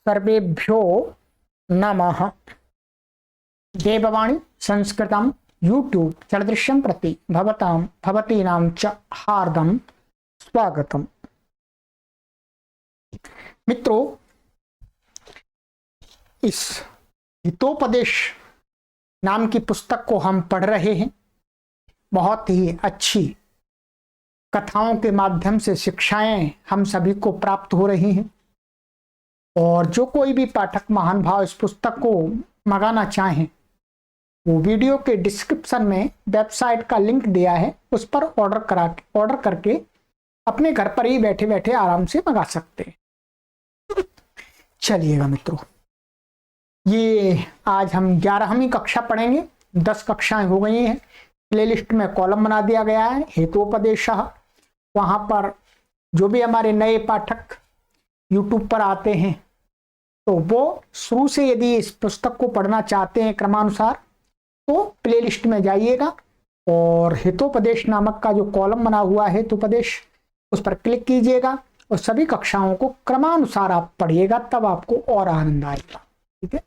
सर्वेभ्यो नमः। देववाणी संस्कृतम यूट्यूब चलदृश्यं प्रति भवतीनां च हार्दं स्वागतम। मित्रों, इस हितोपदेश नाम की पुस्तक को हम पढ़ रहे हैं। बहुत ही अच्छी कथाओं के माध्यम से शिक्षाएं हम सभी को प्राप्त हो रही हैं और जो कोई भी पाठक महान भाव इस पुस्तक को मंगाना चाहें वो वीडियो के डिस्क्रिप्शन में वेबसाइट का लिंक दिया है, उस पर ऑर्डर करके अपने घर पर ही बैठे बैठे आराम से मंगा सकते हैं। चलिएगा मित्रों, ये आज हम 11वीं कक्षा पढ़ेंगे। 10 कक्षाएं हो गई हैं। प्लेलिस्ट में कॉलम बना दिया गया है हेतोपदेशः। वहां पर जो भी हमारे नए पाठक यूट्यूब पर आते हैं तो वो शुरू से यदि इस पुस्तक को पढ़ना चाहते हैं क्रमानुसार तो प्लेलिस्ट में जाइएगा और हितोपदेश नामक का जो कॉलम बना हुआ है हितोपदेश, उस पर क्लिक कीजिएगा और सभी कक्षाओं को क्रमानुसार आप पढ़िएगा, तब आपको और आनंद आएगा। ठीक है।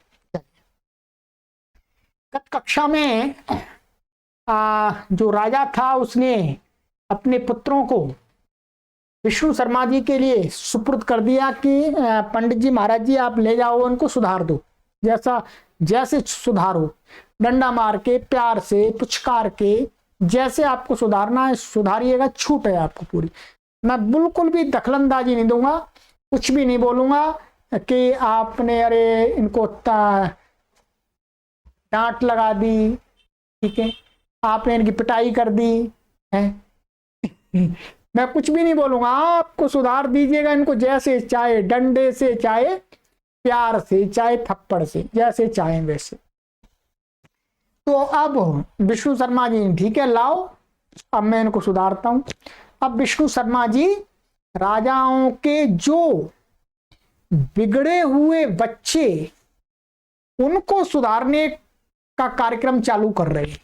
गत कक्षा में जो राजा था उसने अपने पुत्रों को विष्णु शर्मा जी के लिए सुपुर्द कर दिया कि पंडित जी महाराज जी आप ले जाओ, उनको सुधार दो, जैसे सुधारो, डंडा मार के, प्यार से, पुचकार के, जैसे आपको सुधारना है सुधारिएगा, छूट है आपको पूरी। मैं बिल्कुल भी दखलंदाजी नहीं दूंगा, कुछ भी नहीं बोलूंगा कि आपने अरे इनको डांट लगा दी, ठीक है, आपने इनकी पिटाई कर दी है। मैं कुछ भी नहीं बोलूंगा, आपको सुधार दीजिएगा इनको, जैसे चाहे डंडे से, चाहे प्यार से, चाहे थप्पड़ से, जैसे चाहे वैसे। तो अब विष्णु शर्मा जी ठीक है लाओ, अब मैं इनको सुधारता हूं। अब विष्णु शर्मा जी राजाओं के जो बिगड़े हुए बच्चे उनको सुधारने का कार्यक्रम चालू कर रहे हैं।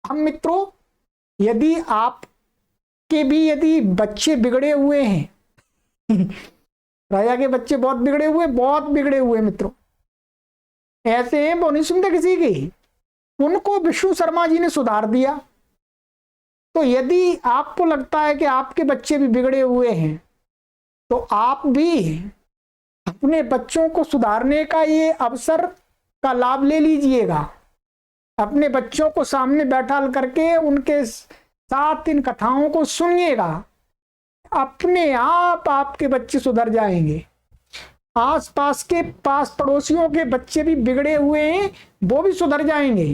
हम मित्रों, यदि आप के भी यदि बच्चे बिगड़े हुए हैं राजा के बच्चे बहुत बिगड़े हुए मित्रों, ऐसे हैं वो नहीं सुनते किसी की, उनको विष्णु शर्मा जी ने सुधार दिया। तो यदि आपको लगता है कि आपके बच्चे भी बिगड़े हुए हैं तो आप भी अपने बच्चों को सुधारने का ये अवसर का लाभ ले लीजिएगा। अपने बच्चों को सामने बैठा करके उनके साथ इन कथाओं को सुनिएगा, अपने आप आपके बच्चे सुधर जाएंगे। आसपास के पास पड़ोसियों के बच्चे भी बिगड़े हुए हैं, वो भी सुधर जाएंगे।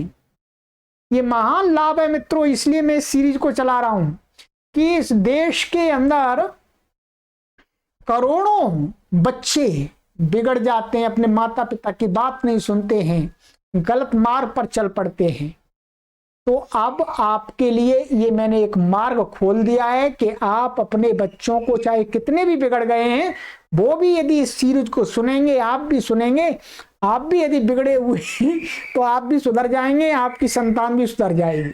ये महान लाभ है मित्रों, इसलिए मैं इस सीरीज को चला रहा हूं कि इस देश के अंदर करोड़ों बच्चे बिगड़ जाते हैं, अपने माता पिता की बात नहीं सुनते हैं, गलत मार्ग पर चल पड़ते हैं। तो अब आपके लिए ये मैंने एक मार्ग खोल दिया है कि आप अपने बच्चों को चाहे कितने भी बिगड़ गए हैं वो भी यदि इस सीरीज को सुनेंगे, आप भी सुनेंगे, आप भी यदि बिगड़े हुए हैं तो आप भी सुधर जाएंगे, आपकी संतान भी सुधर जाएगी।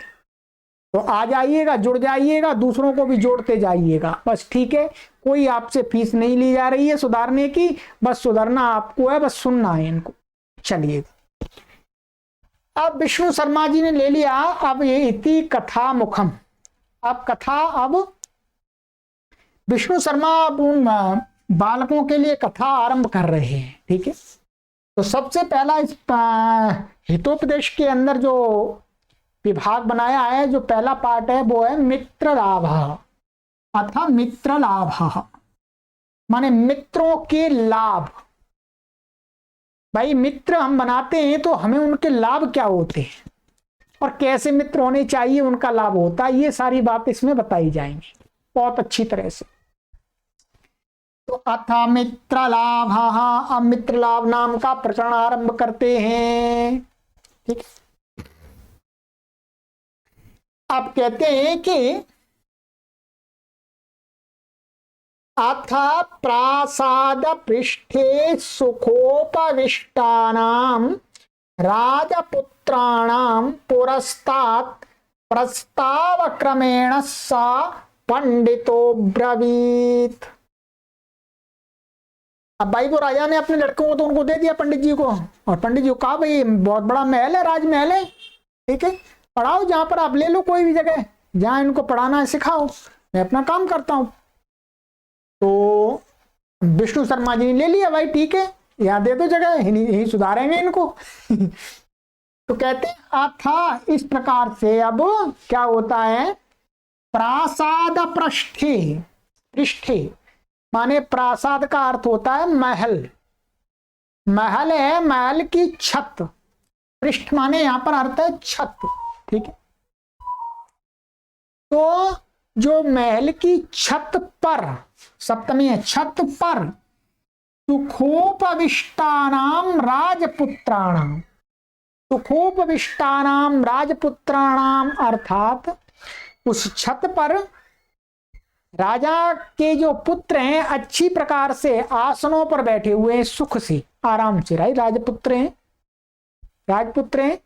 तो आ जाइएगा, जुड़ जाइएगा, दूसरों को भी जोड़ते जाइएगा। बस ठीक है, कोई आपसे फीस नहीं ली जा रही है सुधारने की, बस सुधरना आपको है, बस सुनना है इनको। चलिए, अब विष्णु शर्मा जी ने ले लिया। अब ये इति कथा मुखम, अब कथा, अब विष्णु शर्मा अब उन बालकों के लिए कथा आरंभ कर रहे हैं। ठीक है। तो सबसे पहला इस हितोपदेश के अंदर जो विभाग बनाया है, जो पहला पार्ट है वो है मित्र लाभ अथा मित्र लाभ, माने मित्रों के लाभ। भाई मित्र हम बनाते हैं तो हमें उनके लाभ क्या होते हैं और कैसे मित्र होने चाहिए, उनका लाभ होता है, ये सारी बात इसमें बताई जाएंगी बहुत अच्छी तरह से। तो अथा मित्र लाभ, अब मित्र लाभ नाम का प्रकरण आरंभ करते हैं। ठीक, अब कहते हैं कि अथ प्रासाद पृष्ठे सुखोपविष्टानां राजपुत्राणां पुरस्तात् प्रस्ताव क्रमेण सा पंडितो ब्रवीत। अब भाई वो राजा ने अपने लड़कों को तो उनको दे दिया पंडित जी को, और पंडित जी को कहा भाई बहुत बड़ा महल है, राजमहल है, ठीक है, पढ़ाओ जहां पर आप ले लो, कोई भी जगह जहां इनको पढ़ाना है सिखाओ, मैं अपना काम करता हूं। तो विष्णु शर्मा जी ने ले लिया, भाई ठीक है यहाँ दे दो जगह, यही सुधारेंगे इनको। तो कहते हैं था इस प्रकार से अब क्या होता है, प्रासाद पृष्ठे, पृष्ठे माने प्रासाद का अर्थ होता है महल, महल है महल की छत, पृष्ठ माने यहां पर अर्थ है छत, ठीक है। तो जो महल की छत पर, सप्तमी है, छत पर सुखोपविष्टानाम राजपुत्राणाम, सुखोपविष्टानाम राजपुत्राणाम अर्थात उस छत पर राजा के जो पुत्र हैं अच्छी प्रकार से आसनों पर बैठे हुए हैं, सुख से आराम से, राय राजपुत्र हैं, राजपुत्र हैं,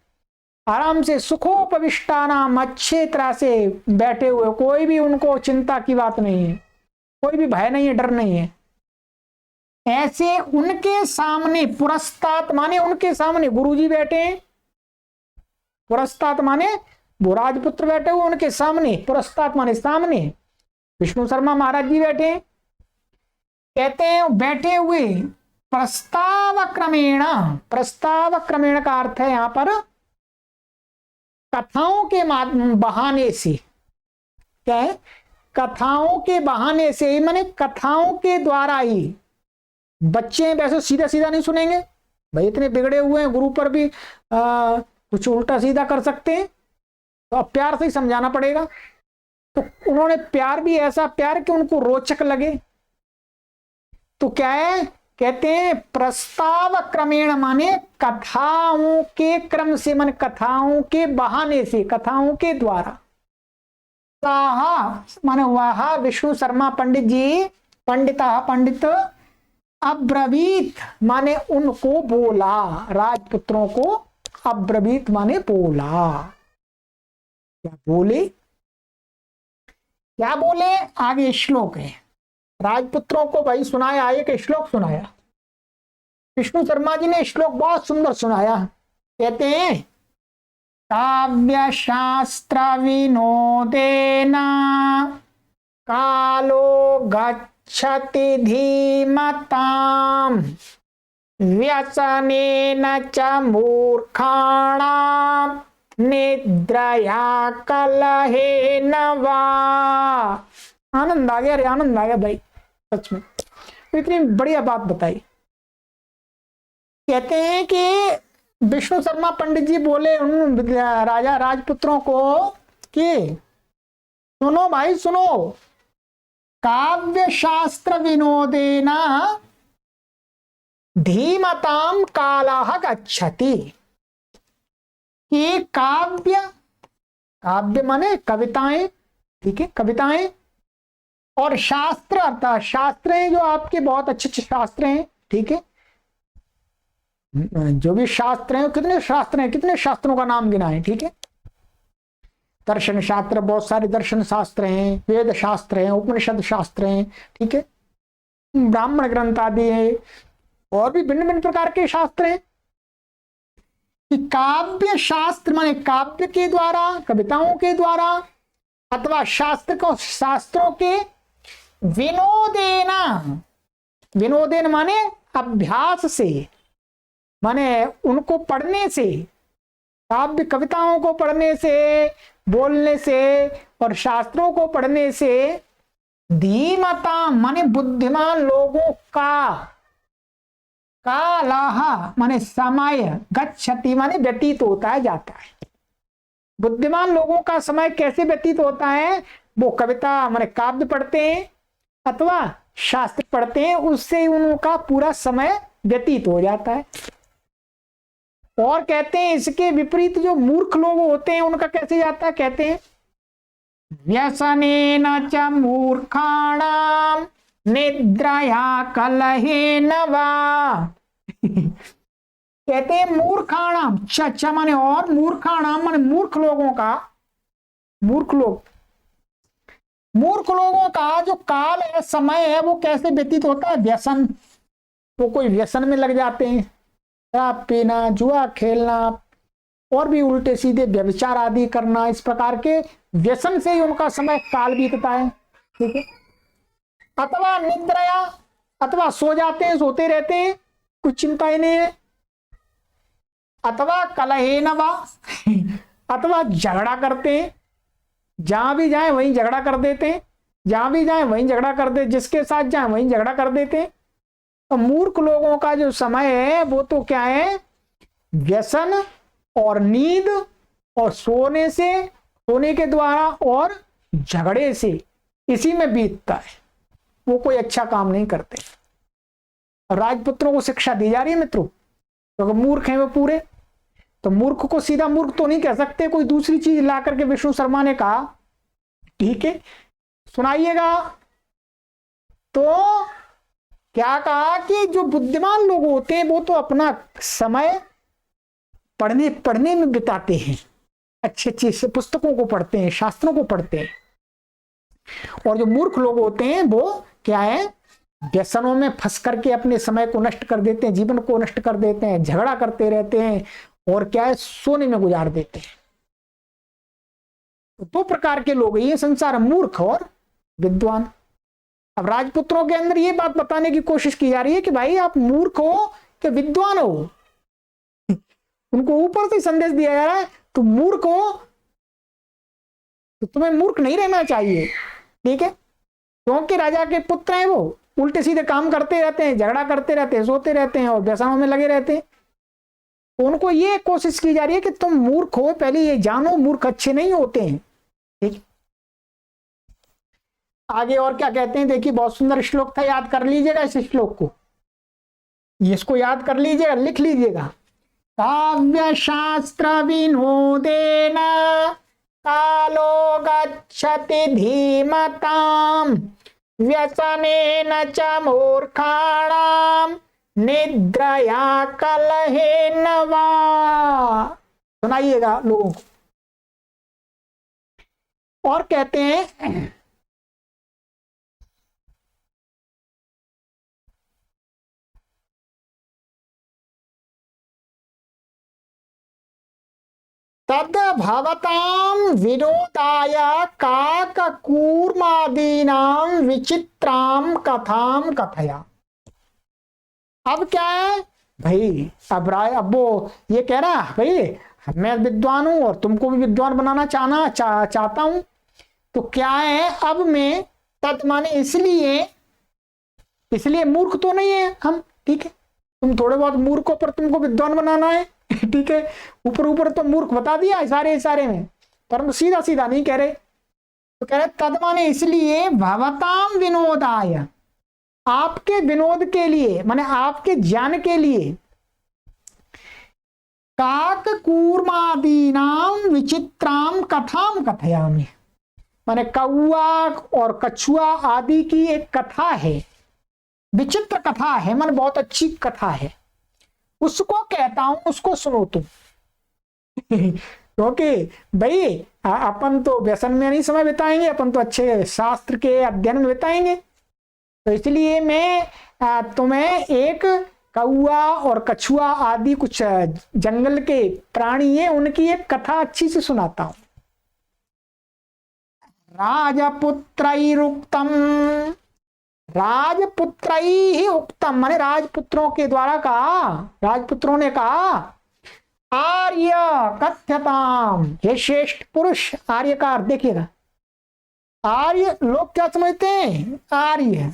आराम से सुखोपविष्टानाम अच्छे तरह से बैठे हुए, कोई भी उनको चिंता की बात नहीं है, कोई भी भय नहीं है, डर नहीं है। ऐसे उनके सामने, पुरस्तात माने उनके सामने गुरुजी बैठे हैं, पुरस्तात माने वो राजपुत्र बैठे हुए उनके सामने, पुरस्तात माने सामने, विष्णु शर्मा महाराज जी बैठे हैं। कहते हैं बैठे हुए प्रस्ताव क्रमेण, प्रस्ताव क्रमेण का अर्थ है यहां पर कथाओं के बहाने से, क्या है, कथाओं के बहाने से, माने कथाओं के द्वारा ही, बच्चे वैसे सीधा सीधा नहीं सुनेंगे भाई, इतने बिगड़े हुए हैं, गुरु पर भी कुछ उल्टा सीधा कर सकते हैं, तो अब प्यार से ही समझाना पड़ेगा। तो उन्होंने प्यार भी ऐसा प्यार कि उनको रोचक लगे। तो क्या है, कहते हैं प्रस्ताव क्रमेण माने कथाओं के क्रम से, माने कथाओं के बहाने से, कथाओं के द्वारा। माने वह विष्णु शर्मा पंडित जी, पंडिता पंडित अब्रवीत माने उनको बोला, राजपुत्रों को अब्रवीत माने बोला, क्या बोले, क्या बोले, आगे श्लोक है, राजपुत्रों को भाई सुनाया, एक श्लोक सुनाया विष्णु शर्मा जी ने, श्लोक बहुत सुंदर सुनाया। कहते हैं काव्य शास्त्र विनोदेन कालो गच्छति धीमताम व्यसनेन च मूर्खाणाम निद्रया कलहेन वा। आनंद आ गया, अरे आनंद आ गया भाई, सच में इतनी बढ़िया बात बताई। कहते हैं कि विष्णु शर्मा पंडित जी बोले उन राजा राजपुत्रों को कि सुनो भाई सुनो, काव्य शास्त्र विनोदेना धीमताम कालः गच्छति, कि काव्य, काव्य माने कविताएं, ठीक है, कविताएं, और शास्त्र अर्थात शास्त्र हैं जो आपके बहुत अच्छे अच्छे शास्त्र हैं, ठीक है, जो भी शास्त्र हैं, कितने शास्त्र हैं, कितने शास्त्रों का नाम गिना है, ठीक है, दर्शन शास्त्र, बहुत सारे दर्शन शास्त्र हैं, वेद शास्त्र हैं, उपनिषद शास्त्र हैं, ठीक है, ब्राह्मण ग्रंथ आदि है, और भी भिन्न भिन्न प्रकार के शास्त्र हैं। कि काव्य शास्त्र माने काव्य के द्वारा, कविताओं के द्वारा, अथवा शास्त्र को, शास्त्रों के विनोदेना, विनोदेन माने अभ्यास से, माने उनको पढ़ने से, काव्य कविताओं को पढ़ने से, बोलने से, और शास्त्रों को पढ़ने से, धीमता माने बुद्धिमान लोगों का, कालः माने समय, गच्छति माने व्यतीत होता है, जाता है। बुद्धिमान लोगों का समय कैसे व्यतीत होता है, वो कविता माने काव्य पढ़ते हैं अथवा शास्त्र पढ़ते हैं, उससे उनका पूरा समय व्यतीत हो जाता है। और कहते हैं इसके विपरीत जो मूर्ख लोग होते हैं उनका कैसे जाता है, कहते हैं व्यसनेन च मूर्खाणाम निद्रया कलहेन वा। कहते हैं मूर्खाणाम, च माने और, मूर्खाणाम माने मूर्ख लोगों का, मूर्ख लोग, मूर्ख लोगों का जो काल है, समय है, वो कैसे व्यतीत होता है, व्यसन, वो कोई व्यसन में लग जाते हैं, शराब पीना, जुआ खेलना और भी उल्टे सीधे व्यभिचार आदि करना, इस प्रकार के व्यसन से ही उनका समय काल बीतता है। ठीक है। अथवा निद्रया, अथवा सो जाते हैं, सोते रहते हैं, कुछ चिंता ही नहीं है। अथवा कलहेन वा अथवा झगड़ा करते हैं, जहां भी जाए वहीं झगड़ा कर देते हैं, जहां भी जाए वहीं झगड़ा कर दे, जिसके साथ जाए वहीं झगड़ा कर देते हैं। तो मूर्ख लोगों का जो समय है वो तो क्या है, व्यसन और नींद और सोने के द्वारा और झगड़े से, इसी में बीतता है। वो कोई अच्छा काम नहीं करते। राजपुत्रों को शिक्षा दी जा रही है मित्रों, तो मूर्ख हैं वो पूरे। तो मूर्ख को सीधा मूर्ख तो नहीं कह सकते, कोई दूसरी चीज ला करके विष्णु शर्मा ने कहा। ठीक है, सुनाइएगा। तो क्या कहा कि जो बुद्धिमान लोग होते हैं वो तो अपना समय पढ़ने में बिताते हैं, अच्छी अच्छी पुस्तकों को पढ़ते हैं, शास्त्रों को पढ़ते हैं। और जो मूर्ख लोग होते हैं वो क्या है, व्यसनों में फंस करके अपने समय को नष्ट कर देते हैं, जीवन को नष्ट कर देते हैं, झगड़ा करते रहते हैं और क्या है, सोने में गुजार देते हैं। तो दो प्रकार के लोग ये संसार, मूर्ख और विद्वान। अब राजपुत्रों के अंदर ये बात बताने की कोशिश की जा रही है कि भाई आप मूर्ख हो कि विद्वान हो। उनको ऊपर से संदेश दिया जा रहा है, तुम मूर्ख हो तो तुम्हें मूर्ख नहीं रहना चाहिए। ठीक है, क्योंकि राजा के पुत्र हैं, वो उल्टे सीधे काम करते रहते हैं, झगड़ा करते रहते हैं, सोते रहते हैं और व्यसनों में लगे रहते हैं। तो उनको ये कोशिश की जा रही है कि तुम मूर्ख हो, पहले ये जानो मूर्ख अच्छे नहीं होते हैं। ठीक, आगे और क्या कहते हैं देखिए, बहुत सुंदर श्लोक था, याद कर लीजिएगा इस श्लोक को, इसको याद कर लीजिएगा, लिख लीजिएगा। काव्य शास्त्र विनोदेन कालो गच्छति धीमताम व्यसनेन च मूर्खाणाम निद्रया कलहेन वा। सुनाइएगा लोगों को। और कहते हैं तद भवताम विनोदाय काक कूर्मादीनाम विचित्राम कथाम कथया। अब क्या है भाई, अब वो ये कह रहा है भाई मैं विद्वान हूं और तुमको भी विद्वान बनाना चाहता हूं। तो क्या है, अब मैं तत् माने इसलिए मूर्ख तो नहीं है हम। ठीक है, तुम थोड़े बहुत मूर्ख हो पर तुमको विद्वान बनाना है। ठीक है, ऊपर ऊपर तो मूर्ख बता दिया सारे में, पर सीधा सीधा नहीं कह रहे। तो कह रहे तद माने इसलिए भवताम विनोदाय, आपके विनोद के लिए, माने आपके ज्ञान के लिए, काक कूर्मादीनाम विचित्राम कथाम कथयामि, माने कौआ और कछुआ आदि की एक कथा है, विचित्र कथा है, माने बहुत अच्छी कथा है, उसको कहता हूं, उसको सुनो तुम। क्योंकि भाई अपन तो व्यसन में नहीं समय बिताएंगे, अपन तो अच्छे शास्त्र के अध्ययन में बिताएंगे। तो इसलिए मैं तुम्हें एक कौआ और कछुआ आदि कुछ जंगल के प्राणी है, उनकी एक कथा अच्छी से सुनाता हूं। राजपुत्रैरुक्तम, राजपुत्रैहि उक्तम, माने राजपुत्रों के द्वारा कहा, राजपुत्रों ने कहा, आर्य कथ्यताम, ये श्रेष्ठ पुरुष। आर्य का अर्थ देखिएगा, आर्य लोग क्या समझते हैं, आर्य,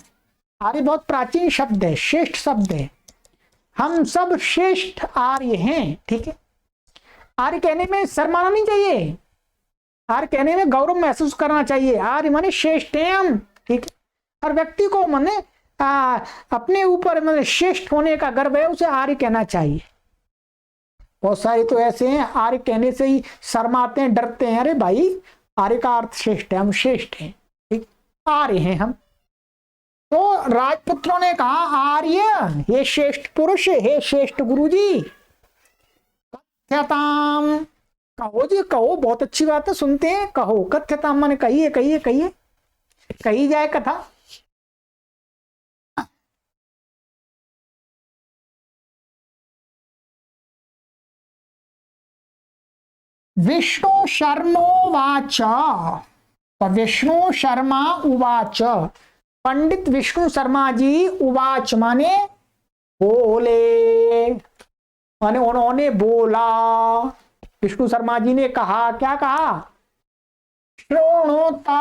आर्य बहुत प्राचीन शब्द है, श्रेष्ठ शब्द है, हम सब श्रेष्ठ आर्य हैं। ठीक है, आर्य कहने में शर्माना नहीं चाहिए, आर्य कहने में गौरव महसूस करना चाहिए। आर्य माने श्रेष्ठ हैं हम। ठीक है, हर व्यक्ति को माने अपने ऊपर माने श्रेष्ठ होने का गर्व है, उसे आर्य कहना चाहिए। बहुत सारे तो ऐसे हैं आर्य कहने से ही शर्माते हैं, डरते हैं। अरे भाई आर्य का अर्थ श्रेष्ठ है, हम श्रेष्ठ हैं, ठीक, आर्य हैं हम। तो राजपुत्रों ने कहा, आर्य ये श्रेष्ठ पुरुष, हे श्रेष्ठ गुरुजी, कथ्यताम, कहो जी कहो, बहुत अच्छी बात है, सुनते हैं, कहो। कथ्यताम माने कहिए कहिए कहिए, कही जाए कथा। विष्णु शर्मोवाच, तो विष्णु शर्मा उवाच, पंडित विष्णु शर्मा जी उवाच माने बोले, माने उन्होंने बोला, विष्णु शर्मा जी ने कहा, क्या कहा? श्रोणोता,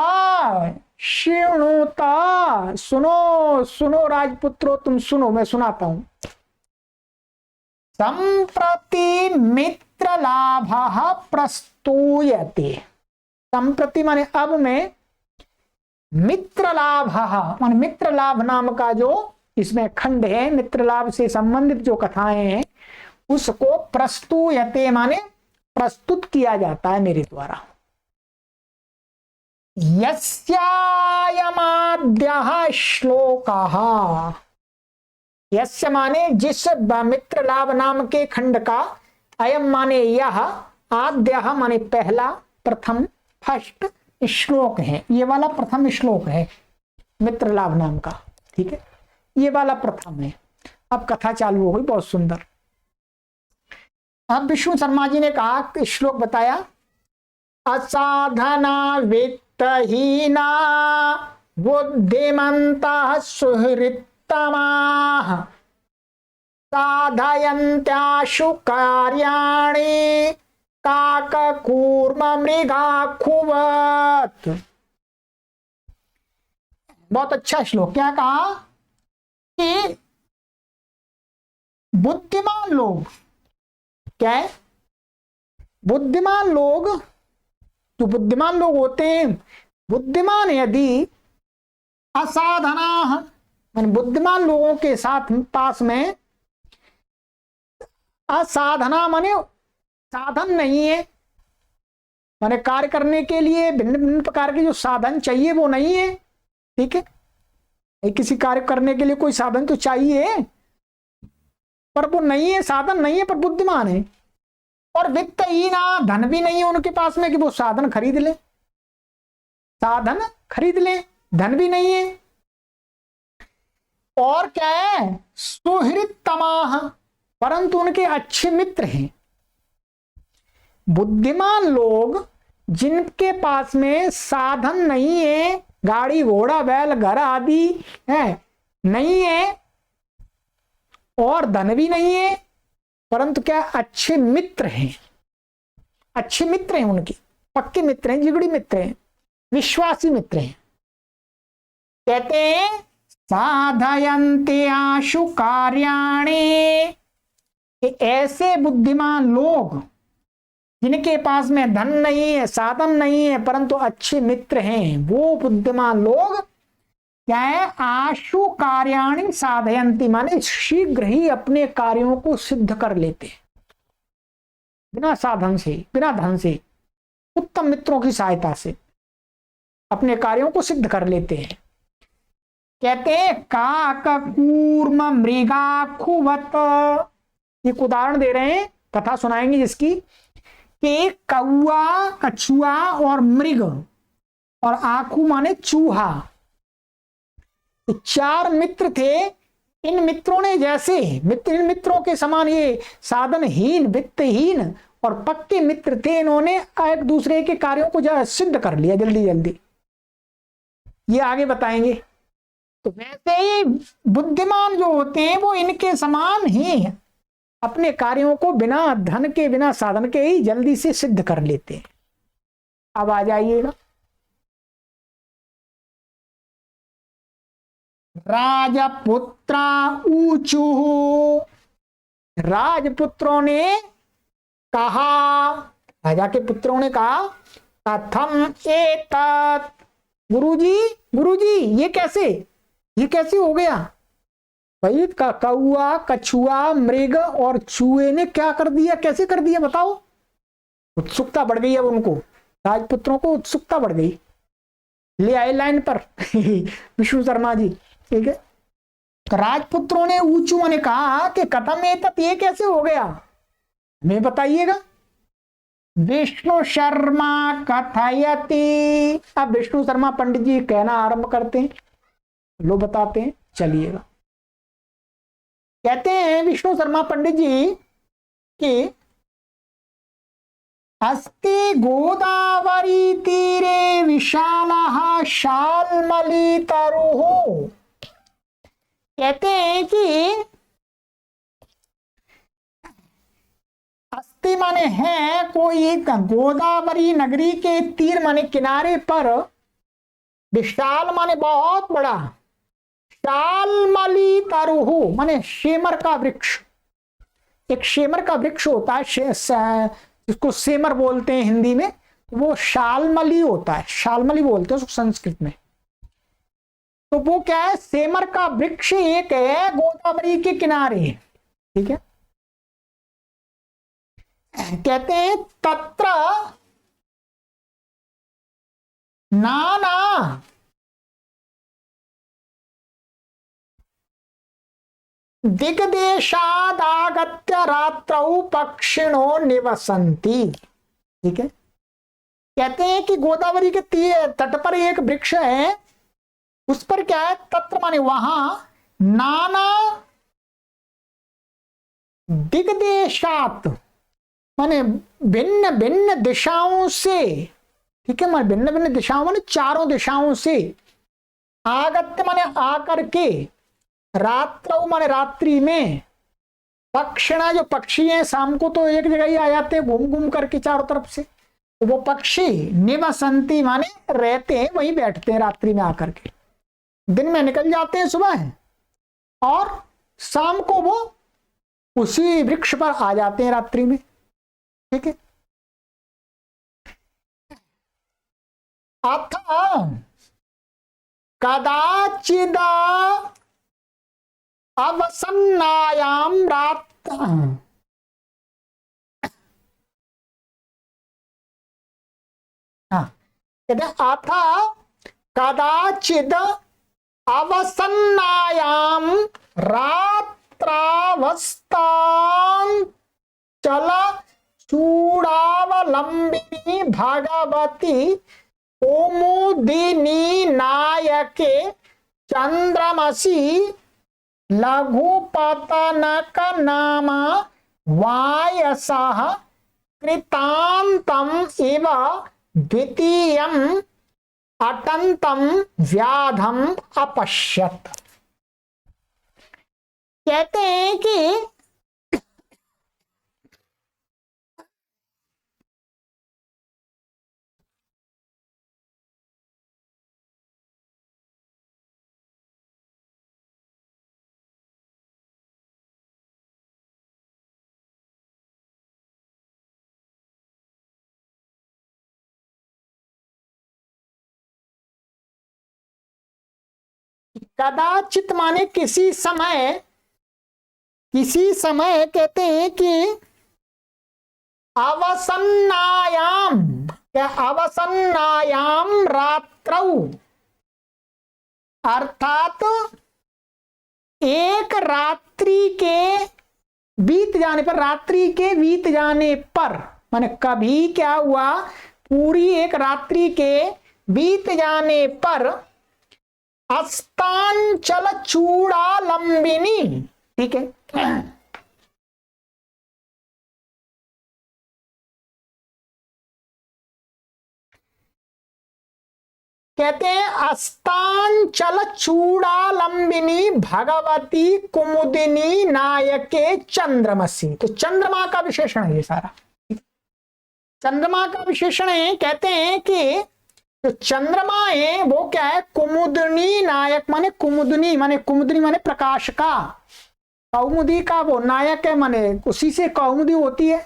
श्रोणोता, सुनो सुनो राजपुत्रो, तुम सुनो, मैं सुनाता हूं। संप्रति मित्र लाभ प्रस्तूयते, संप्रति माने अब में, मित्र लाभ माने मित्र लाभ नाम का जो इसमें खंड है, मित्र लाभ से संबंधित जो कथाएं हैं उसको प्रस्तूयते माने प्रस्तुत किया जाता है मेरे द्वारा। यस्यायमाद्यः श्लोकः, यस्य माने जिस मित्र लाभ नाम के खंड का, अयम माने यह, आद्यः माने पहला, प्रथम, फर्स्ट श्लोक है, ये वाला प्रथम श्लोक है मित्र लाभ नाम का, ठीक है, ये वाला प्रथम है। अब कथा चालू हो गई, बहुत सुंदर। अब विष्णु शर्मा जी ने कहा, श्लोक बताया, असाधना वित्तहीना बुद्धिमन्तः सुहृत्तमाः साधयन्त्याशु कार्याणि काककूर्म मृगाखुवत्। बहुत अच्छा श्लोक। क्या कहा कि बुद्धिमान लोग, क्या है, बुद्धिमान लोग, जो बुद्धिमान लोग होते हैं, बुद्धिमान यदि असाधना, बुद्धिमान लोगों के साथ पास में, असाधना माने साधन नहीं है, माने कार्य करने के लिए भिन्न भिन्न प्रकार के जो साधन चाहिए वो नहीं है, ठीक है, किसी कार्य करने के लिए कोई साधन तो चाहिए पर वो नहीं है, साधन नहीं है, पर बुद्धिमान है। और वित्तहीना, धन भी नहीं है उनके पास में कि वो साधन खरीद ले, साधन खरीद ले, धन भी नहीं है। और क्या है, सुहृत्तमाः, परंतु उनके अच्छे मित्र हैं। बुद्धिमान लोग जिनके पास में साधन नहीं है, गाड़ी घोड़ा बैल घर आदि है नहीं है, और धन भी नहीं है, परंतु क्या, अच्छे मित्र हैं, अच्छे मित्र हैं उनके, पक्के मित्र हैं, जिगड़ी मित्र हैं, विश्वासी मित्र हैं। कहते हैं साधयन्ते आशु कार्याणि, ऐसे बुद्धिमान लोग जिनके पास में धन नहीं है, साधन नहीं है, परंतु अच्छे मित्र हैं, वो बुद्धिमान लोग क्या है, आशु कार्याणि साधयन्ति माने शीघ्र ही अपने कार्यों को सिद्ध कर लेते हैं, बिना साधन से, बिना धन से, उत्तम मित्रों की सहायता से अपने कार्यों को सिद्ध कर लेते हैं। कहते हैं काककूर्म मृगाखुवत्, एक उदाहरण दे रहे हैं, कथा सुनाएंगे जिसकी, कि कौआ, कछुआ और मृग, और आखू माने चूहा, चार मित्र थे। इन मित्रों ने जैसे इन मित्रों के समान ये साधनहीन, वित्तहीन और पक्के मित्र थे, इन्होंने एक दूसरे के कार्यों को सिद्ध कर लिया जल्दी जल्दी, ये आगे बताएंगे। तो वैसे ही बुद्धिमान जो होते हैं वो इनके समान ही अपने कार्यों को बिना धन के, बिना साधन के ही जल्दी से सिद्ध कर लेते हैं। अब आ जाइएगा, राजपुत्रा ऊचु, राजपुत्रों ने कहा, राजा के पुत्रों ने कहा, कथम एतत्, गुरुजी गुरुजी ये कैसे हो गया भाई, कौआ, कछुआ, मृग और चूहे ने क्या कर दिया, कैसे कर दिया बताओ। उत्सुकता बढ़ गई, अब उनको, राजपुत्रों को उत्सुकता बढ़ गई, ले आए लाइन पर विष्णु शर्मा जी, ठीक है। तो राजपुत्रों ने ऊंचू ने कहा कि कथम एतत्, ये कैसे हो गया, हमें बताइएगा। विष्णु शर्मा कथयति, अब विष्णु शर्मा पंडित जी कहना आरंभ करते हैं, लो बताते हैं, चलिएगा। कहते हैं विष्णु शर्मा पंडित जी कि अस्ति गोदावरी तीरे विशालः शाल्मली तरुः। कहते हैं कि अस्ति माने है कोई गोदावरी नगरी के तीर माने किनारे पर, विशाल माने बहुत बड़ा, शाल्मली तरुहु माने शेमर का वृक्ष। एक शेमर का वृक्ष होता है, जिसको सेमर बोलते हैं हिंदी में, वो शाल्मली होता है, शाल्मली बोलते हैं उसको संस्कृत में। तो वो क्या है, सेमर का वृक्ष एक है गोदावरी के किनारे, ठीक है। कहते हैं तत्र नाना दिग्देशादागत्य रात्रौ पक्षिणो निवसन्ति, ठीक है। कहते हैं कि गोदावरी के तट पर एक वृक्ष है, उस पर क्या है, तत्र माने वहां, नाना दिग्देशात माने भिन्न भिन्न दिशाओं से, ठीक है, माने भिन्न भिन्न दिशाओं माने चारों दिशाओं से, आगत्य माने आकर के, रात्रौ माने रात्रि में, पक्षिणा जो पक्षी हैं शाम को तो एक जगह ही आ जाते हैं घूम घूम करके चारों तरफ से, तो वो पक्षी निवसंती माने रहते हैं, वहीं बैठते हैं रात्रि में आकर के, दिन में निकल जाते हैं सुबह और शाम को वो उसी वृक्ष पर आ जाते हैं रात्रि में, ठीक है। अथ कदाचिदा अवसन्नायाम रात्र, अथ कदाचिद अवसन्नायाम रात्रावस्थां चल चूड़ावलंबिनी भगवती कौमुदिनी नायके चंद्रमसी लघुपतनक नाम वायसः कृतांतम इव द्वितीयम् अटंतम व्याधम अपश्यत। कहते हैं कि कदाचित माने किसी समय, किसी समय कहते हैं कि अवसन्नायाम, क्या अवसन्नायाम रात्रौ, अर्थात एक रात्रि के बीत जाने पर, रात्रि के बीत जाने पर माने कभी क्या हुआ, पूरी एक रात्रि के बीत जाने पर, अस्तांचल चूड़ालंबिनी, ठीक है। कहते हैं अस्तांचल चूड़ालंबिनी भगवती कुमुदिनी नायके चंद्रमसी। तो चंद्रमा का विशेषण है ये सारा, चंद्रमा का विशेषण है। कहते हैं कि तो चंद्रमा है वो क्या है, कुमुदिनी नायक माने कुमुदिनी माने प्रकाश का, कौमुदी का वो नायक है माने उसी से कौमुदी होती है।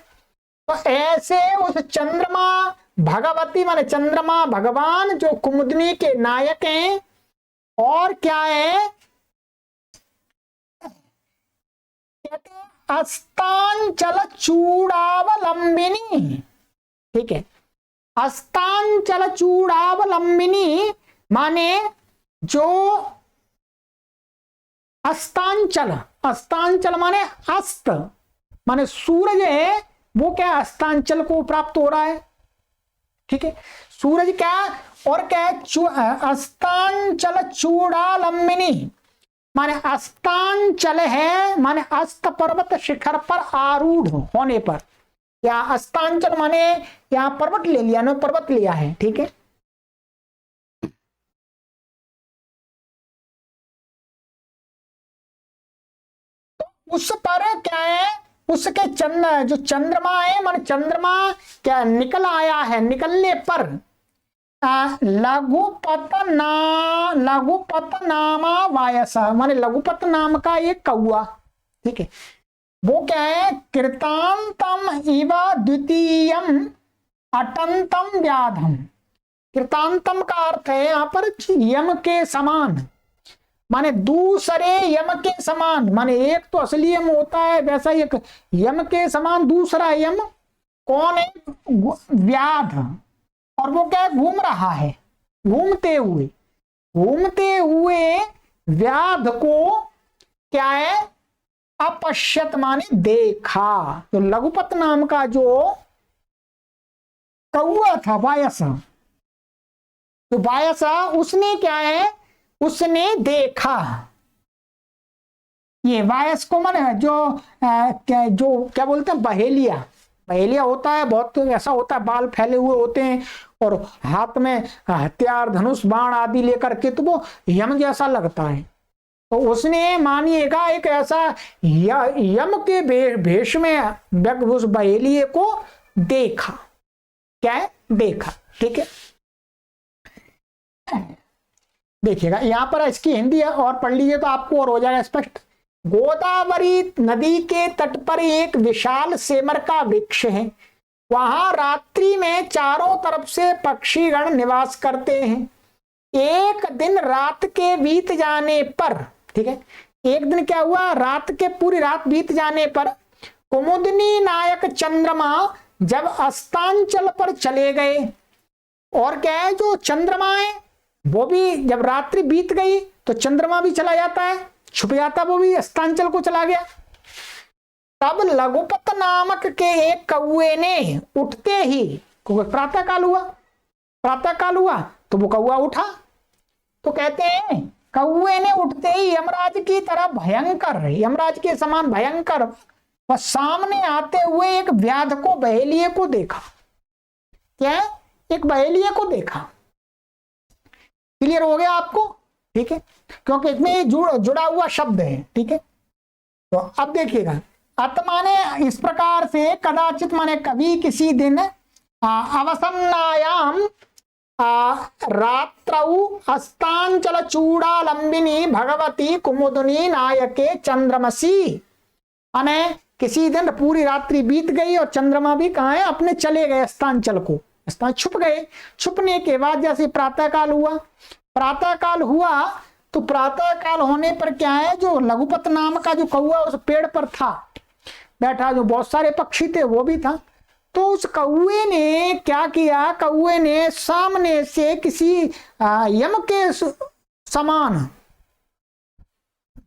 तो ऐसे उस चंद्रमा भगवती माने चंद्रमा भगवान जो कुमुदिनी के नायक हैं, और क्या है, कहते हैं अस्तांचल चूड़ावलंबिनी, ठीक है। अस्तांचल चूड़ावलंबिनी माने जो अस्तांचल, अस्तांचल माने अस्त, माने सूरज है वो क्या अस्तांचल को प्राप्त हो रहा है, ठीक है। सूरज क्या और क्या है, अस्तांचल चूड़ालंबिनी माने अस्तांचल है माने अस्त पर्वत शिखर पर आरूढ़ होने पर, या अस्तांचल माने यहाँ पर्वत ले लिया ना, पर्वत लिया है, ठीक है। उस पर क्या है, उसके चंद्र जो चंद्रमा है मान चंद्रमा क्या निकल आया है, निकलने पर लघुपत नामा वायस माने लघुपत नाम का एक कौआ, ठीक है, वो क्या है, कृतांतम इव द्वितीयम अटंतम व्याधम। कृतांतम का अर्थ है यहां पर यम के समान, माने दूसरे यम के समान, माने एक तो असली यम होता है, वैसा एक यम के समान दूसरा यम कौन है, व्याध। और वो क्या है, घूम रहा है, घूमते हुए व्याध को क्या है, अपश्यत माने देखा। तो लघुपत नाम का जो कौआ था वायसा, तो वायसा उसने क्या है, उसने देखा। ये वायस को माने जो क्या बोलते हैं, बहेलिया, बहेलिया होता है, बहुत ऐसा होता है, बाल फैले हुए होते हैं और हाथ में हथियार धनुष बाण आदि लेकर के, तो वो यम जैसा लगता है। तो उसने मानिएगा एक ऐसा यम के भेष में उस बहेलिए को देखा, क्या है, देखा, ठीक है। देखिएगा यहां पर इसकी हिंदी है और पढ़ लीजिए तो आपको और हो जाएगा स्पष्ट। गोदावरी नदी के तट पर एक विशाल सेमर का वृक्ष है, वहां रात्रि में चारों तरफ से पक्षीगण निवास करते हैं। एक दिन रात के बीत जाने पर, ठीक है, एक दिन क्या हुआ, रात के पूरी रात बीत जाने पर कुमुदनी नायक चंद्रमा जब अस्तांचल पर चले गए, और क्या है, जो चंद्रमा है वो भी जब रात्रि बीत गई तो चंद्रमा भी चला जाता है, छुप जाता, वो भी अस्तांचल को चला गया। तब लघुपत नामक के एक कौए ने उठते ही, प्रातःकाल हुआ तो वो कौआ उठा, तो कहते हैं कौए ने उठते ही यमराज की तरह भयंकर, यमराज के समान भयंकर वह सामने आते हुए एक व्याध को, बहेलिए को देखा। क्या, एक बहेलिए को देखा। क्लियर हो गया आपको, ठीक है, क्योंकि इसमें जुड़ा हुआ शब्द है, ठीक है। तो अब देखिएगा, अत माने इस प्रकार से, कदाचित माने कभी किसी दिन, अवसन्नायाम रात्रौ अस्तांचल चूड़ालंबिनी भगवती कुमुदनी नायके चंद्रमसी, माने किसी दिन पूरी रात्रि बीत गई और चंद्रमा भी कहाँ है, अपने चले गए अस्तांचल को, अस्तां छुप गए। छुपने के बाद जैसे प्रातःकाल हुआ तो प्रातःकाल होने पर क्या है, जो लघुपत नाम का जो कौआ उस पेड़ पर था बैठा, जो बहुत सारे पक्षी थे वो भी था, तो उस कौए ने क्या किया, कौए ने सामने से किसी यम के समान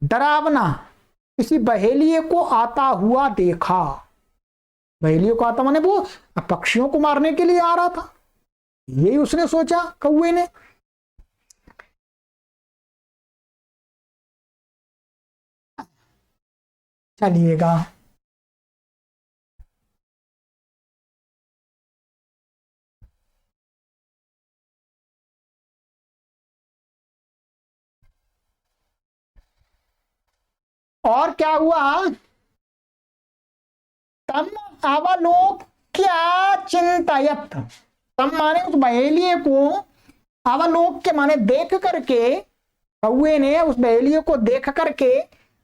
डरावना किसी बहेलिए को आता हुआ देखा। बहेलिए को आता माने वो पक्षियों को मारने के लिए आ रहा था, यही उसने सोचा कौए ने। चलिएगा, और क्या हुआ, तम अवलोक्य चिंतयत, तम माने उस बहेलिए को, अवलोक्य माने देख करके, कौए ने उस बहेलिए को देख करके,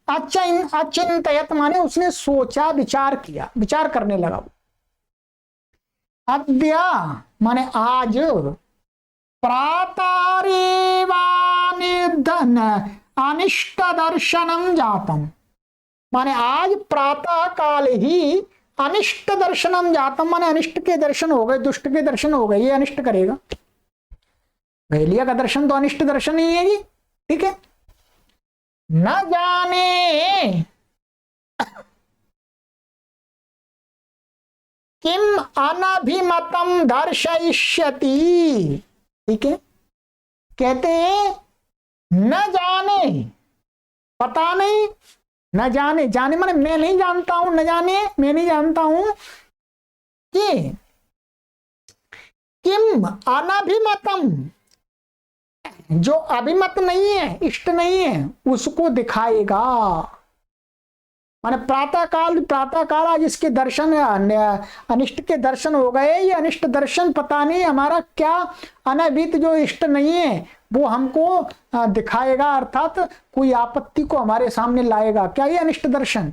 अचिंतयत माने उसने सोचा, विचार किया, विचार करने लगा। अद्य माने आज, प्रातरेवानिधन अनिष्ट दर्शनम जातम, माने आज प्रातः काल ही अनिष्ट दर्शनम जातम, माने अनिष्ट के दर्शन हो गए, दुष्ट के दर्शन हो गए, ये अनिष्ट करेगा। बहेलिया का दर्शन तो अनिष्ट दर्शन ही है, ठीक है। न जाने किम अनभिमतम दर्शयिष्यति, ठीक है, कहते हैं न जाने, पता नहीं, न जाने, जाने माने मैं नहीं जानता हूं, न जाने मैं नहीं जानता हूं कि किम अनभिमतम, जो अभिमत नहीं है, इष्ट नहीं है, उसको दिखाएगा। माने प्रातः काल आज इसके दर्शन, अनिष्ट के दर्शन हो गए, ये अनिष्ट दर्शन पता नहीं हमारा क्या अनभित जो इष्ट नहीं है वो हमको दिखाएगा, अर्थात कोई आपत्ति को हमारे सामने लाएगा। क्या ये अनिष्ट दर्शन?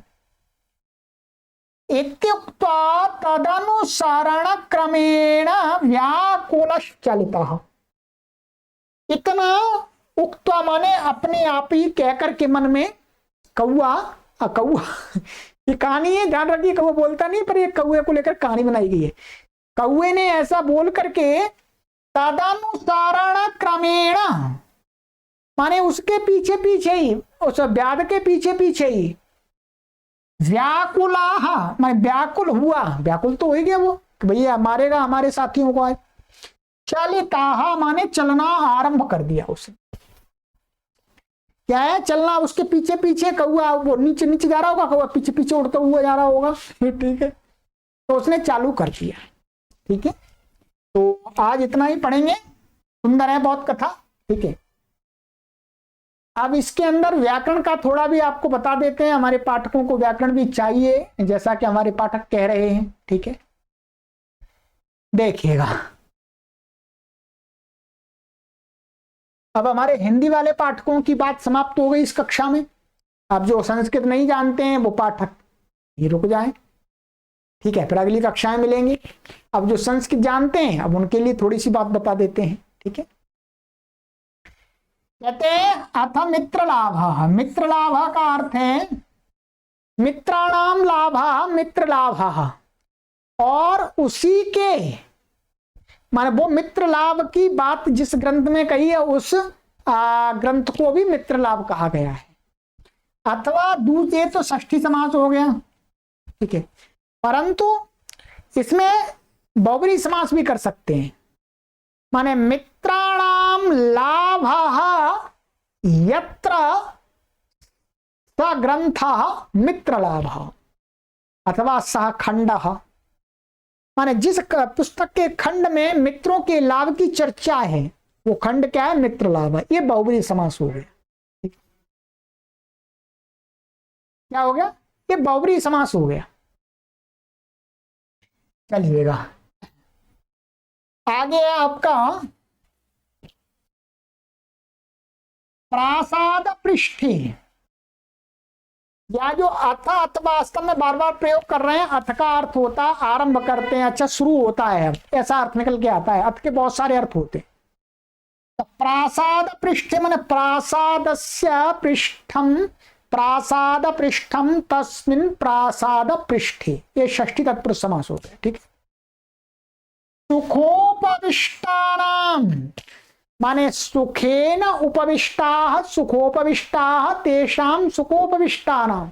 इत्युक्त्वा तदनुसारण क्रमेण व्याकुलश्चलितः। इतना उक्त्वा माने अपने आप ही कहकर के मन में, कौआ कौआ ये कहानी है, ध्यान रखिए, कौआ बोलता नहीं, पर ये कौए को लेकर कहानी बनाई गई है। कौए ने ऐसा बोल करके तदनुसारण क्रमेण, माने उसके पीछे पीछे ही, उस व्याध के पीछे पीछे ही, व्याकुलाह माने व्याकुल हुआ, व्याकुल तो हो ही गया वो कि भैया मारेगा हमारे साथियों को। चलिताहा माने चलना आरंभ कर दिया उसने। क्या है? चलना, उसके पीछे पीछे कौआ, वो नीचे नीचे जा रहा होगा, कौआ पीछे पीछे उड़ता हुआ जा रहा होगा, ठीक है, तो उसने चालू कर दिया। ठीक है, तो आज इतना ही पढ़ेंगे, सुंदर है बहुत कथा। ठीक है, अब इसके अंदर व्याकरण का थोड़ा भी आपको बता देते हैं, हमारे पाठकों को व्याकरण भी चाहिए, जैसा कि हमारे पाठक कह रहे हैं। ठीक है, देखिएगा, अब हमारे हिंदी वाले पाठकों की बात समाप्त हो गई इस कक्षा में। अब जो संस्कृत नहीं जानते हैं वो पाठक ये रुक जाएं। ठीक है, फिर अगली कक्षाएं मिलेंगी। अब जो संस्कृत जानते हैं अब उनके लिए थोड़ी सी बात बता देते हैं। ठीक है, कहते हैं अथ मित्र लाभ। मित्र लाभ का अर्थ है मित्राणाम लाभ, मित्र लाभ, और उसी के माने वो मित्र लाभ की बात जिस ग्रंथ में कही है उस ग्रंथ को भी मित्र लाभ कहा गया है। अथवा दूसरे तो षष्ठी समास हो गया। ठीक है, परंतु इसमें बहुब्री समास भी कर सकते हैं। माने मित्राणाम लाभ यत्र स ग्रंथ मित्र लाभ, अथवा सह खंड, माने जिस पुस्तक के खंड में मित्रों के लाभ की चर्चा है वो खंड क्या है? मित्र लाभ है। ये बहुब्री समास हो गया। क्या हो गया? ये बहुब्री समास हो गया। चलिएगा, आगे है आपका प्रासाद पृष्ठे, या जो अथ अथवा वास्तव में बार बार प्रयोग कर रहे हैं। अथ का अर्थ होता है आरंभ करते हैं, अच्छा शुरू होता है, ऐसा अर्थ निकल के आता है। अथ के बहुत सारे अर्थ होते हैं। तो प्रासाद पृष्ठे माने प्रासादस्य पृष्ठम, प्रासाद पृष्ठम तस्मिन् प्रासाद पृष्ठे, ये षष्ठी तत्पुरुष समास होते हैं। ठीक है, सुखोपविष्टानाम माने सुखेन उपविष्टाः, सुखोपविष्टाः तेषां सुखोपविष्टानां,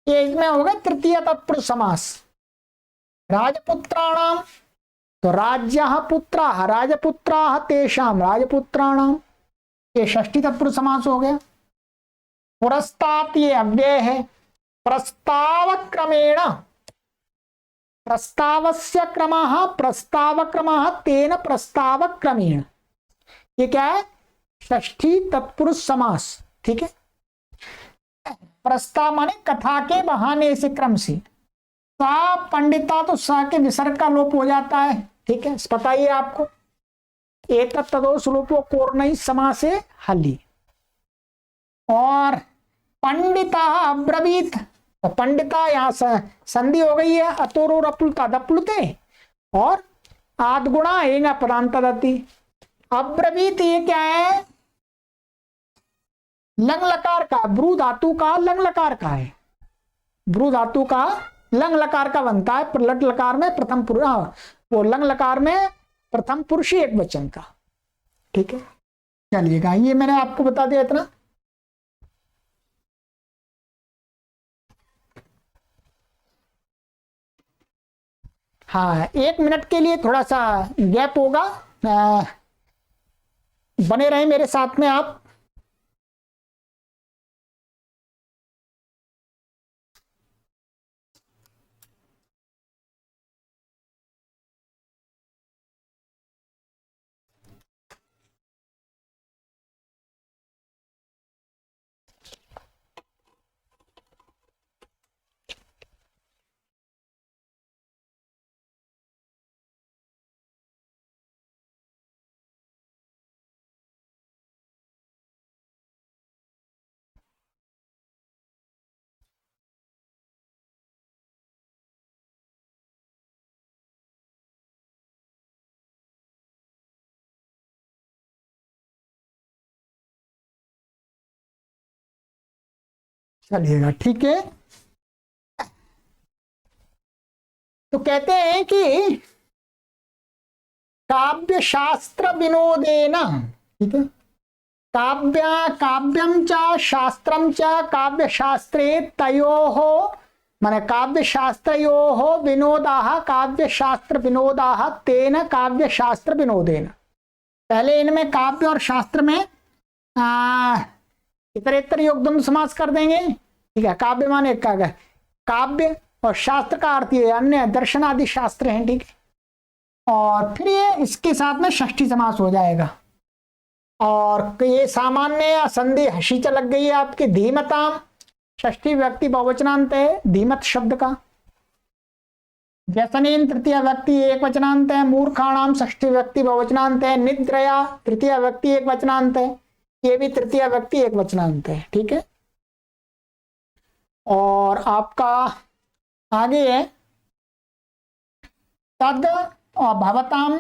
ये इसमें हो गया तृतीय तत्पुरुष समास। राजपुत्राणाम तो राज्यः पुत्राः, राजपुत्राः तेषां राजपुत्राणां, ये षष्ठी तत्पुरुष समास हो गया। पुरस्तात् ये अव्यय है। प्रस्ताव क्रमेण, प्रस्तावस्य क्रमः, प्रस्ताव क्रमः तेन प्रस्ताव क्रमेण, ये क्या है? षष्ठी तत्पुरुष समास। ठीक है, प्रस्ताव माने कथा के बहाने से, क्रम से। सा पंडिता तो सा के विसर्ग का लोप हो जाता है। ठीक है, पता ही है आपको। एतत् तदोष लोपो कोर्णई समासे हली। और पंडिता अब्रवीत, तो पंडिता यहां संधि हो गई है, अतोरो रप्लुता दप्लुते, और आदगुणा एंगा पदांत दती। अब्रवीत ये क्या है? लंग लकार का, ब्रू धातु का लंग लकार का है। ब्रू धातु का लंग लकार का बनता है, लट लकार में प्रथम पुरुष, वो लंग लकार में प्रथम पुरुष एक वचन का। ठीक है, चलिएगा, ये मैंने आपको बता दिया इतना। हाँ, 1 मिनट के लिए थोड़ा सा गैप होगा, बने रहें मेरे साथ में आप। चलिएगा, ठीक है। तो कहते हैं कि काव्य शास्त्र विनोदेन, ठीक है, काव्यम च शास्त्रम च काव्य शास्त्रे तयोः, माने काव्य शास्त्रयोः विनोदाः काव्य शास्त्र विनोदाः तेन काव्य शास्त्र विनोदेन। पहले इनमें काव्य और शास्त्र में इतरेतर योगद्वंद्व समास कर देंगे, ठीक है। काव्य माने काव्य और शास्त्र का अर्थ ये अन्य दर्शन आदि शास्त्र हैं, ठीक है। और फिर ये इसके साथ में षष्ठी समास हो जाएगा। और ये सामान्य संधि हसी च लग गई है आपकी धीमताम, षष्ठी व्यक्ति बहुवचनांत है धीमत शब्द का। व्यसनेन तृतीय व्यक्ति एक वचनांत है, मूर्खाणाम षष्ठी व्यक्ति बहुवचनांत है, निद्रया तृतीय व्यक्ति एक वचनांत है, ये भी तृतीय व्यक्ति एक वचनांत है, ठीक है। और आपका आगे है तद और भवताम,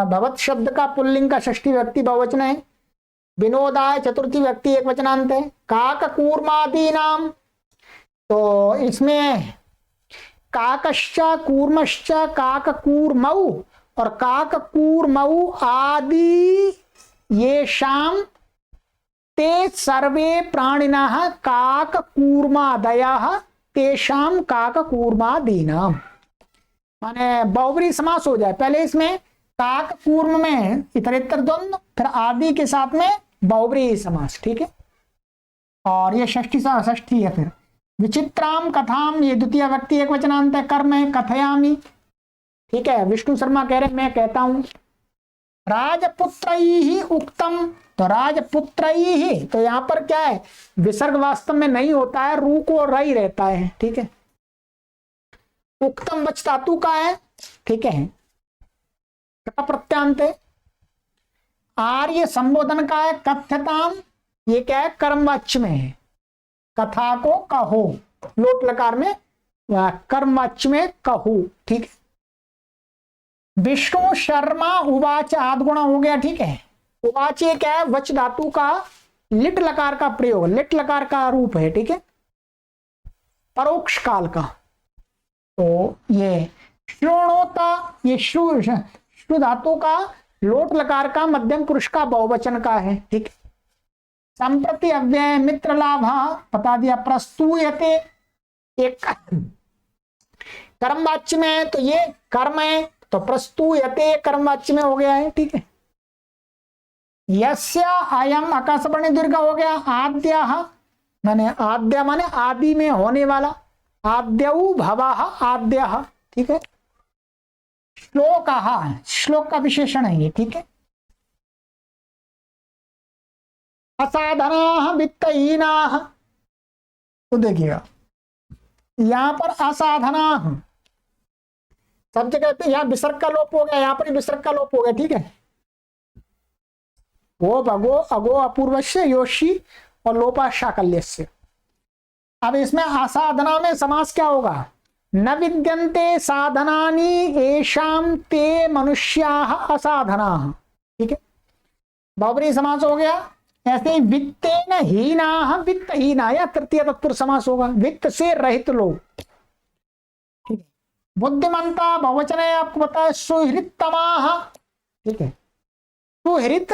भवत शब्द का पुल्लिंग का षष्ठी व्यक्ति बहुवचन है, विनोदाय चतुर्थी व्यक्ति एक वचनांत है, काक कूर्मादि नाम, तो इसमें काकश्च कूर्मश्च काक कूर्मऊ और काक कूर्मऊ आदि ये शाम ते सर्वे प्राणिनः काक कूर्मादयः तेषाम काक कूर्मादीनाम, माने बहुब्री समास हो जाए। पहले इसमें काक कूर्म में इतरेतर द्वंद्व, फिर आदि के साथ में बहुब्री समास, ठीक है। और ये षष्ठी है। फिर विचित्राम कथाम, ये द्वितीय व्यक्ति एक वचनांत है, कर्म है कथयामी, ठीक है। विष्णु शर्मा कह रहे मैं कहता हूं। राजपुत्रैहि उक्तम, तो राजपुत्रैहि, तो यहां पर क्या है, विसर्ग वास्तव में नहीं होता है, रू को रई रहता है, ठीक है। उक्तम वच धातु का है, ठीक है, प्रत्यांत है। आर्य संबोधन का है, कथ्यताम, ये क्या है, कर्मवाच्य में है, कथा को कहो, लोट लकार में कर्मवाच्य में कहो, ठीक है। विष्णु शर्मा उवाच आदगुणा हो गया, ठीक है। उवाच ये क्या है, वच धातु का लिट लकार का प्रयोग, लिट लकार का रूप है, ठीक है, परोक्ष काल का। तो ये श्रोणोता, ये श्रु धातु का लोट लकार का मध्यम पुरुष का बहुवचन का है, ठीक है। संप्रति अव्यय मित्र लाभ बता दिया। प्रस्तुयते एक कर्मवाच्य में है, तो ये कर्म है, तो प्रस्तुयते कर्मवाच्य में हो गया है, ठीक है। यस्य अयम आकाशवाणी दीर्घ हो गया। आद्यः माने आद्य माने आदि में होने वाला, आद्यौ भवः आद्यः, ठीक है। श्लोकः, श्लोक का विशेषण है ये, ठीक है। असाधनाः वित्तहीनाः, तो देखिएगा यहां पर असाधनाः सब जगह पे, यहां विसर्ग का लोप हो गया, यहां पर विसर्ग का लोप हो गया, ठीक है। वो भगो अगो अपूर्वस्य योशी और लोपा शाकल्यस्य। अब इसमें असाधना में समास क्या होगा, न विद्यन्ते साधनानि येषां ते मनुष्याः असाधनाः, ठीक है, बहुब्री समास हो गया। ऐसे ही वित्तेन हीनाः वित्तहीना, या तृतीय तत्पुरुष समास होगा, वित्त से रहित लोग, ठीक है। बुद्धिमंता बहुवचन है, आपको पता है, सुहृततमाः, ठीक है। सुहृत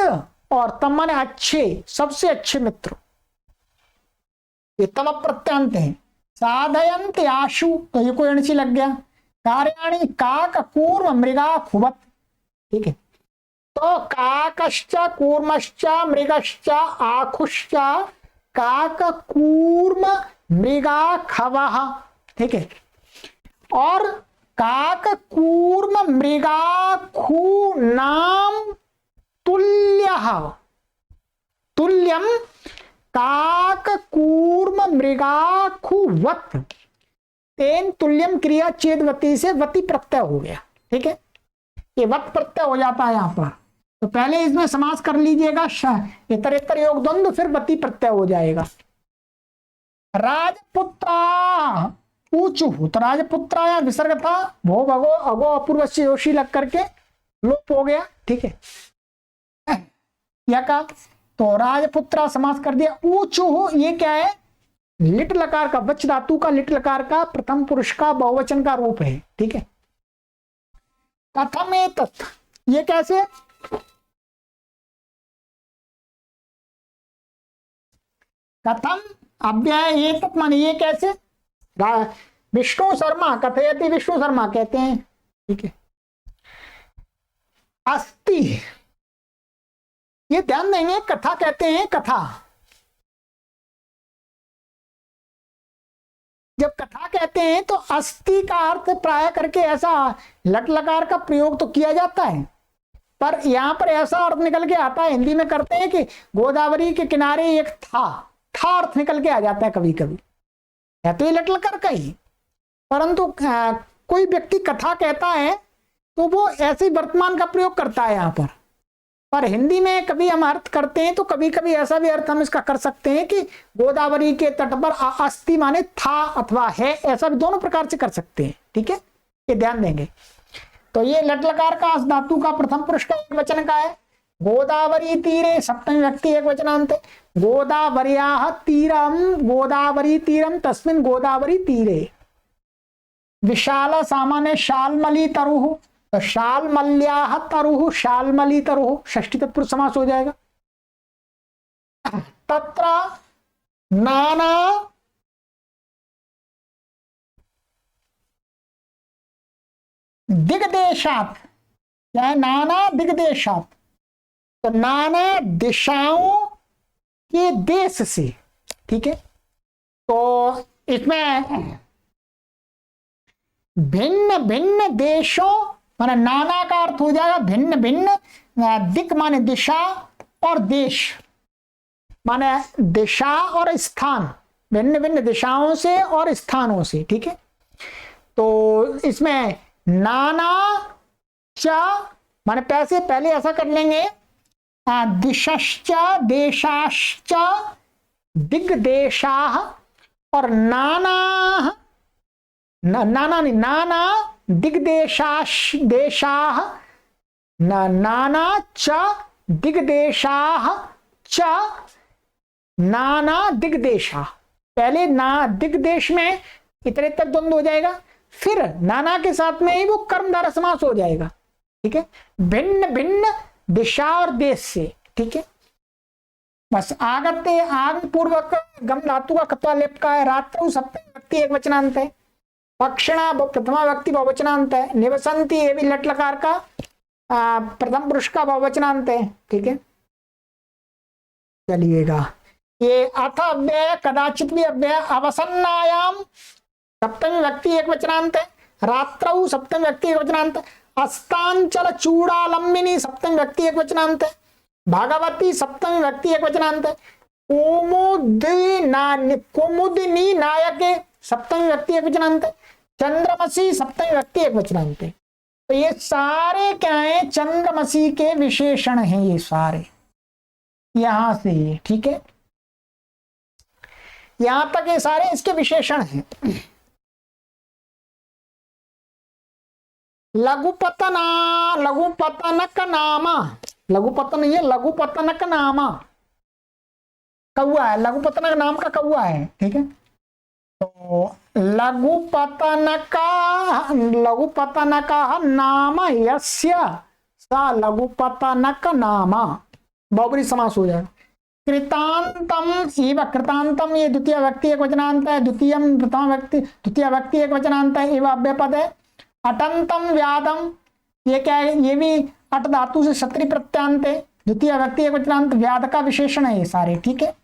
और तम माने अच्छे, सबसे अच्छे मित्र, ये तम प्रत्यांत है। साधयंत आशु, तो ये कोई अणची लग गया। कार्याणि काक कूर्म मृगा खुबत, ठीक है। तो काकश्च कूर्मश्च मृगश्च आखुश्च काक कूर्म मृगा खवः, ठीक है। और काक कूर्म मृगा खु नाम तुल्यः, तुल्यम काक कूर्म मृगाखुवत, तेन तुल्यम क्रिया चेदवती से वती प्रत्यय हो गया, ठीक है। ये वत प्रत्यय हो जाता है यहां पर, तो पहले इसमें समास कर लीजिएगा इतरेतर योग द्वंद्व, फिर वती प्रत्यय हो जाएगा। राजपुत्रा ऊंचू, तो राजपुत्रा या विसर्ग था, भो भगो अगो अपूर्व से योशी लग करके लोप हो गया, ठीक है। या का तो राजपुत्रा समास कर दिया। ऊंचू, ये क्या है, लिट लकार का, वच धातु का लिट लकार का प्रथम पुरुष का बहुवचन का रूप है। ठीक है, कथम एतत्, ये कैसे? कथम अव्यय एतत् माने ये कैसे? विष्णु शर्मा कथयति, विष्णु शर्मा कहते हैं। ठीक है, अस्ति, ये ध्यान देंगे, कथा कहते हैं, कथा। जब कथा कहते हैं तो अस्ति का अर्थ प्राय करके ऐसा लट लकार का प्रयोग तो किया जाता है, पर यहां पर ऐसा अर्थ निकल के आता है, हिंदी में करते हैं कि गोदावरी के किनारे एक था अर्थ निकल के आ जाता है कभी कभी, है तो ये लट लकार का ही, परंतु कोई व्यक्ति कथा कहता है तो वो ऐसे वर्तमान का प्रयोग करता है यहाँ पर हिंदी में कभी हम अर्थ करते हैं तो कभी कभी ऐसा भी अर्थ हम इसका कर सकते हैं कि गोदावरी के तट पर अस्ति माने था अथवा है, ऐसा भी दोनों प्रकार से कर सकते हैं। ठीक है, ये ध्यान देंगे। तो ये लट लकार का अस धातु का प्रथम पुरुष का एक वचन का है। गोदावरी तीरे सप्तमी व्यक्ति एक वचनांत, गोदावर्याः तीरम, गोदावरी तीरम तस्मिन् गोदावरी तीरे। विशाल सामान्य शालमली तरुः, तो शालमल्याः तरुः, शालमली तरुः षष्ठी तत्पुरुष समास हो जाएगा। तत्र नाना दिग्देशात्, क्या है? नाना दिग्देशात्, तो नाना दिशाओं के देश से। ठीक है, तो इसमें भिन्न भिन्न देशों माने नाना का अर्थ हो जाएगा भिन्न भिन्न, दिक माने दिशा और देश माने दिशा और स्थान, भिन्न भिन्न दिशाओं से और स्थानों से। ठीक है, तो इसमें नाना च माने पैसे पहले ऐसा कर लेंगे, दिशश्च देशाश्च दिग्देशाः, और नाना नाना नहीं, नाना दिग्देशाश देशाः, नाना च दिग्देशाः च नाना दिग्देशाः। पहले ना दिग्देश में इतरेतर द्वंद्व हो जाएगा, फिर नाना के साथ में ही वो कर्मधारय समास हो जाएगा। ठीक है, भिन्न भिन्न दिशा और देश से। ठीक है, बस आगते आग पूर्वक गम धातु का कत्वा लेप का है। रात्रौ सप्तमी व्यक्ति एक वचनांत है। पक्षिणा प्रथमा व्यक्ति बहुवचनांत है। निवसंती ये भी लट लकार का प्रथम पुरुष का बहुवचनांत है। ठीक है, चलिएगा, ये अथ अव्यय कदाचित भी अव्यय। अवसन्नायाम सप्तमी व्यक्ति एक वचनांत है। रात्रौ सप्तमी व्यक्ति एक वचनांत है। अस्तांचल चूड़ालंबिनी सप्तमी व्यक्ति एक वचनांत है। भागवती सप्तमी व्यक्ति एक वचनांत है। कुमुदिनी नायके सप्तमी व्यक्ति एक वचनांत है। चंद्रमसी सप्तमी व्यक्ति एक वचनांत है। तो ये सारे क्या है? चंद्रमसी के विशेषण हैं ये सारे, यहां से ये। ठीक है, यहां तक ये सारे इसके विशेषण हैं। लघुपतना लघुपतनक नामा, लघुपतन ये लघुपतनक नामा कौआ है, लघुपतनक नाम का कौआ है। ठीक है, तो लघुपतनक नाम यस्य सा लघुपतनक नामा बहुब्रीहि समास हो जाएगा। कृतांतम इव, कृतांतम ये द्वितीय व्यक्ति एक वचनांत है। द्वितीयम प्रथम व्यक्ति द्वितीय व्यक्ति एक वचनांत है। इव अव्ययपद है। अटंतम व्यादम ये क्या है? ये भी अट धातु से क्षत्रि प्रत्यांत है। द्वितीय व्यक्ति एक वचनांत, व्याद का विशेषण है ये सारे। ठीक है,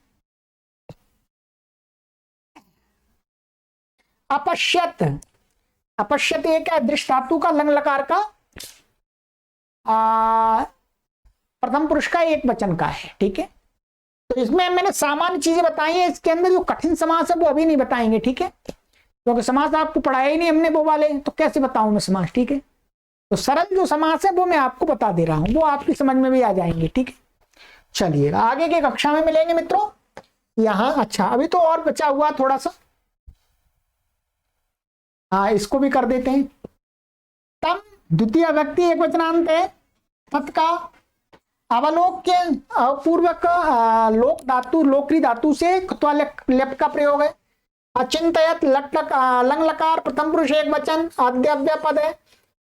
अपश्यत, अपश्यत ये क्या? दृष्ट धातु का लंग लकार का प्रथम पुरुष का एक वचन का है। ठीक है, तो इसमें मैंने सामान्य चीजें बताई हैं, इसके अंदर जो कठिन समास है वो अभी नहीं बताएंगे। ठीक है, क्योंकि समास आपको पढ़ाया ही नहीं हमने वो वाले, तो कैसे बताऊं मैं समास। ठीक है, तो सरल जो समास है वो मैं आपको बता दे रहा हूं, वो आपकी समझ में भी आ जाएंगे। ठीक है, चलिएगा आगे की कक्षा में मिलेंगे मित्रों। यहाँ अच्छा अभी तो और बचा हुआ थोड़ा सा, हाँ इसको भी कर देते हैं। तम द्वितीय व्यक्ति एक वचनांत है। तत्का अवलोक्य पूर्वक लोक धातु लोकरी धातु से लेप का प्रयोग है। अचिंतयत लट लंग लकार प्रथम पुरुष एक वचन अद्यव्य पद है।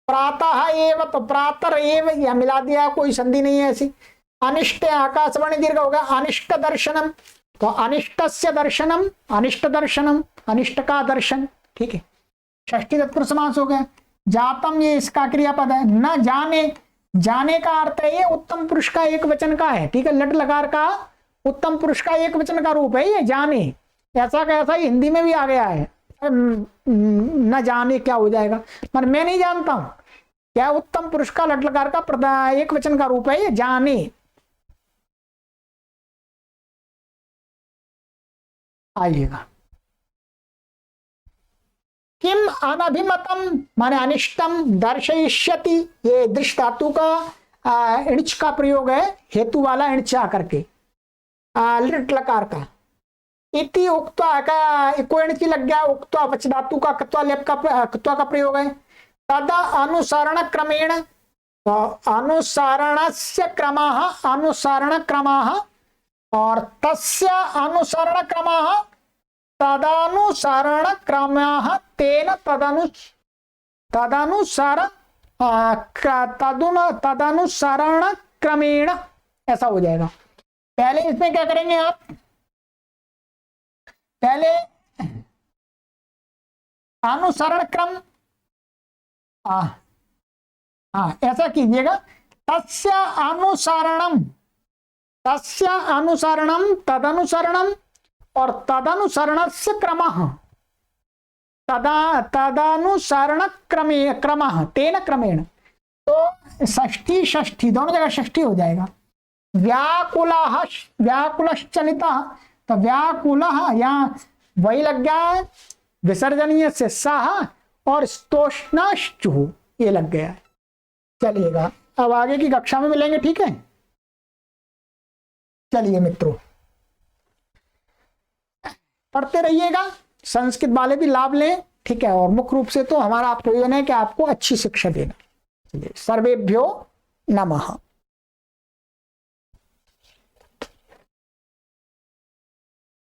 प्रातः एव तो प्रातर एव या मिला दिया, कोई संधि नहीं है ऐसी। अनिष्ट आकाशवाणी दीर्घ होगा अनिष्ट दर्शनम, तो अनिष्टस्य दर्शनम, अनिष्ट दर्शनम, अनिष्ट का दर्शन, ठीक है। षष्ठी तत्पुरुष समास हो गया। जातम ये इसका क्रियापद है। न जाने, जाने का अर्थ है ये उत्तम पुरुष का एक वचन का है, ठीक है। लट लकार का उत्तम पुरुष का एक वचन का रूप है ये जाने, ऐसा कैसा ही हिंदी में भी आ गया है। न जाने क्या हो जाएगा, पर मैं नहीं जानता हूं क्या उत्तम पुरुष का लट लकार का एक वचन का रूप है ये जाने। आइएगा किम अनभिमतम माने अनिष्टम दर्शयिष्यति, ये दृष्ट धातु का इणच का प्रयोग है, हेतु वाला इणच आकर के लट लकार का। इति उक्त्वा का कोई इणच लग गया, उक्त्वा वच धातु का कत्वा लेप का कत्वा का प्रयोग है। तदा अनुसरण क्रमेण, तो अनुसरणस्य क्रमः, अनुसरण क्रमः और तस्य अनुसरण क्रमः तदानुसरण क्रमः तेन तदनुसरण क्रमेण, ऐसा हो जाएगा। पहले इसमें क्या करेंगे आप, पहले अनुसरण क्रम, ऐसा कीजिएगा। तस्य अनुसरणम, तस्य अनुसरणम तदनुसरणम और तदनुसरणस्य क्रमः, तदानुसरण क्रमः तेन क्रमेण, तो षष्ठी षष्ठी दोनों जगह षष्ठी हो जाएगा। व्याकुलः व्याकुलश्चलितः, तो व्याकुलः यहाँ वही लग गया है, विसर्जनीय से सह और स्तोष्णाश्चु ये लग गया है। चलिएगा अब आगे की कक्षा में मिलेंगे, ठीक है। चलिए मित्रों पढ़ते रहिएगा, संस्कृत वाले भी लाभ लें, ठीक है। और मुख्य रूप से तो हमारा प्रयोजन है कि आपको अच्छी शिक्षा देना। चलिए सर्वेभ्यो नमः।